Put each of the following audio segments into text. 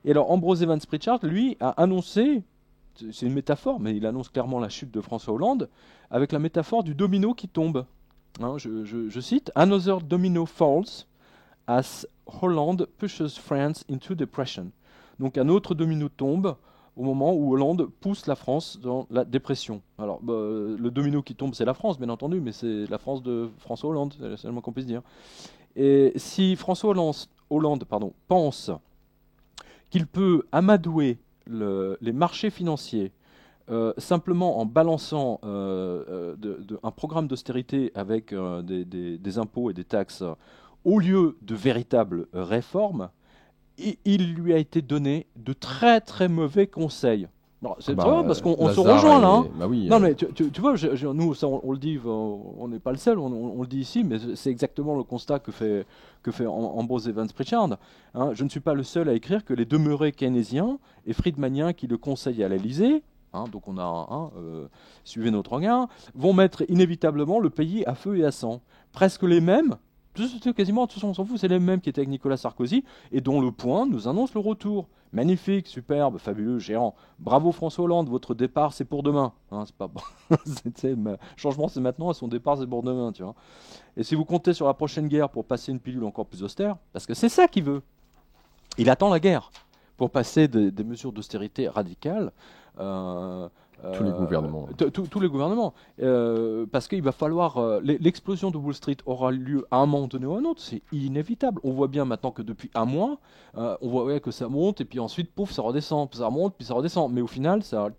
Et alors Ambrose Evans Pritchard, lui, a annoncé, c'est une métaphore, mais il annonce clairement la chute de François Hollande, avec la métaphore du domino qui tombe. Hein, je cite, Another domino falls as Holland pushes France into depression. Donc un autre domino tombe au moment où Hollande pousse la France dans la dépression. Alors le domino qui tombe, c'est la France, bien entendu, mais c'est la France de François Hollande, c'est seulement qu'on puisse dire. Et si François Hollande pense qu'il peut amadouer les marchés financiers simplement en balançant un programme d'austérité avec des impôts et des taxes au lieu de véritables réformes, il lui a été donné de très très mauvais conseils. Non, c'est vrai parce qu'on se rejoint là. Hein. Bah oui, Non mais tu vois, nous ça, on le dit, on n'est pas le seul, on le dit ici, mais c'est exactement le constat que fait Ambrose Evans Pritchard. Hein, je ne suis pas le seul à écrire que les demeurés keynésiens et friedmaniens qui le conseillent à l'Élysée, hein, donc on a suivez notre regard, vont mettre inévitablement le pays à feu et à sang. Presque les mêmes. Quasiment, tout on s'en fout, c'est les mêmes qui étaient avec Nicolas Sarkozy et dont le Point nous annonce le retour. Magnifique, superbe, fabuleux, géant. Bravo François Hollande, votre départ c'est pour demain. Hein, c'est pas changement c'est maintenant, et son départ c'est pour demain, tu vois. Et si vous comptez sur la prochaine guerre pour passer une pilule encore plus austère, parce que c'est ça qu'il veut. Il attend la guerre pour passer des mesures d'austérité radicales. Tous les gouvernements. Tous les gouvernements. Parce qu'il va falloir. L'explosion de Wall Street aura lieu à un moment donné ou à un autre. C'est inévitable. On voit bien maintenant que depuis un mois, on voit que ça monte et puis ensuite, pouf, ça redescend. Ça remonte, puis ça redescend. Mais au final, ça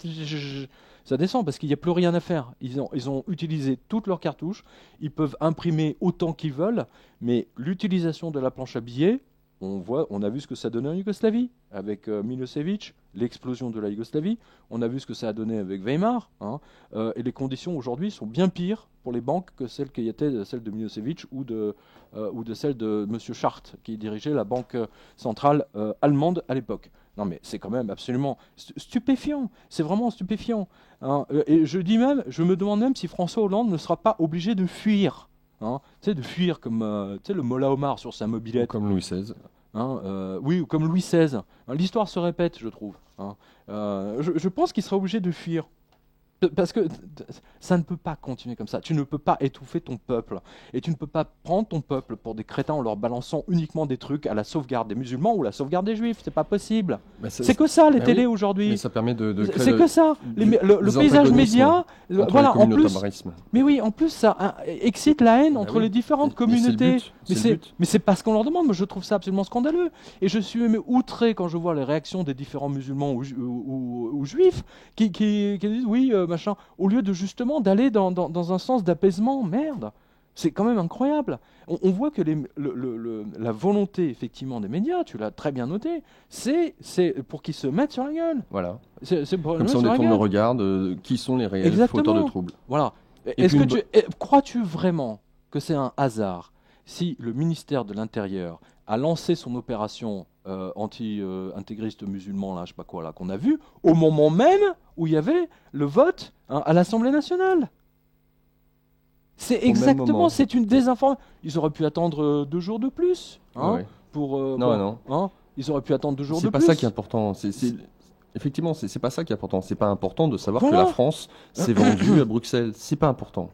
descend parce qu'il n'y a plus rien à faire. Ils ont utilisé toutes leurs cartouches. Ils peuvent imprimer autant qu'ils veulent. Mais l'utilisation de la planche à billets, on a vu ce que ça donnait en Yougoslavie avec Milosevic, l'explosion de la Yougoslavie. On a vu ce que ça a donné avec Weimar. Hein, et les conditions aujourd'hui sont bien pires pour les banques que celles qui étaient celles de Milosevic ou de celles de M. Schacht, qui dirigeait la banque centrale allemande à l'époque. Non mais c'est quand même absolument stupéfiant. C'est vraiment stupéfiant. Hein. Et je me demande même si François Hollande ne sera pas obligé de fuir. Hein, tu sais, de fuir comme le Mola Omar sur sa mobilette. Ou comme Louis XVI. Hein, oui, ou comme Louis XVI. Hein, l'histoire se répète, je trouve. Hein. Je pense qu'il sera obligé de fuir. Parce que ça ne peut pas continuer comme ça. Tu ne peux pas étouffer ton peuple. Et tu ne peux pas prendre ton peuple pour des crétins en leur balançant uniquement des trucs à la sauvegarde des musulmans ou la sauvegarde des juifs. C'est pas possible. C'est que ça, les télés aujourd'hui. Mais ça permet de créer c'est que ça. Le paysage média. Voilà, en plus. Mais oui, en plus, ça excite la haine entre les différentes communautés. Mais c'est pas ce qu'on leur demande. Moi, je trouve ça absolument scandaleux. Et je suis même outré quand je vois les réactions des différents musulmans ou juifs qui disent oui. Machin, au lieu de justement d'aller dans un sens d'apaisement, merde, c'est quand même incroyable. On voit que la volonté effectivement des médias, tu l'as très bien noté, c'est pour qu'ils se mettent sur la gueule. Voilà. Comme ça on détourne le regard de qui sont les réels fauteurs de troubles. Voilà. Crois-tu vraiment que c'est un hasard si le ministère de l'Intérieur a lancé son opération anti-intégriste musulman, là, je sais pas quoi, là, qu'on a vu, au moment même où il y avait le vote à l'Assemblée nationale. C'est exactement, c'est une désinformation. Ils auraient pu attendre 2 jours de plus. Pour, non. Hein, ils auraient pu attendre 2 jours de plus. C'est pas ça qui est important. Effectivement, c'est pas ça qui est important. C'est pas important de savoir que la France s'est vendue à Bruxelles. C'est pas important.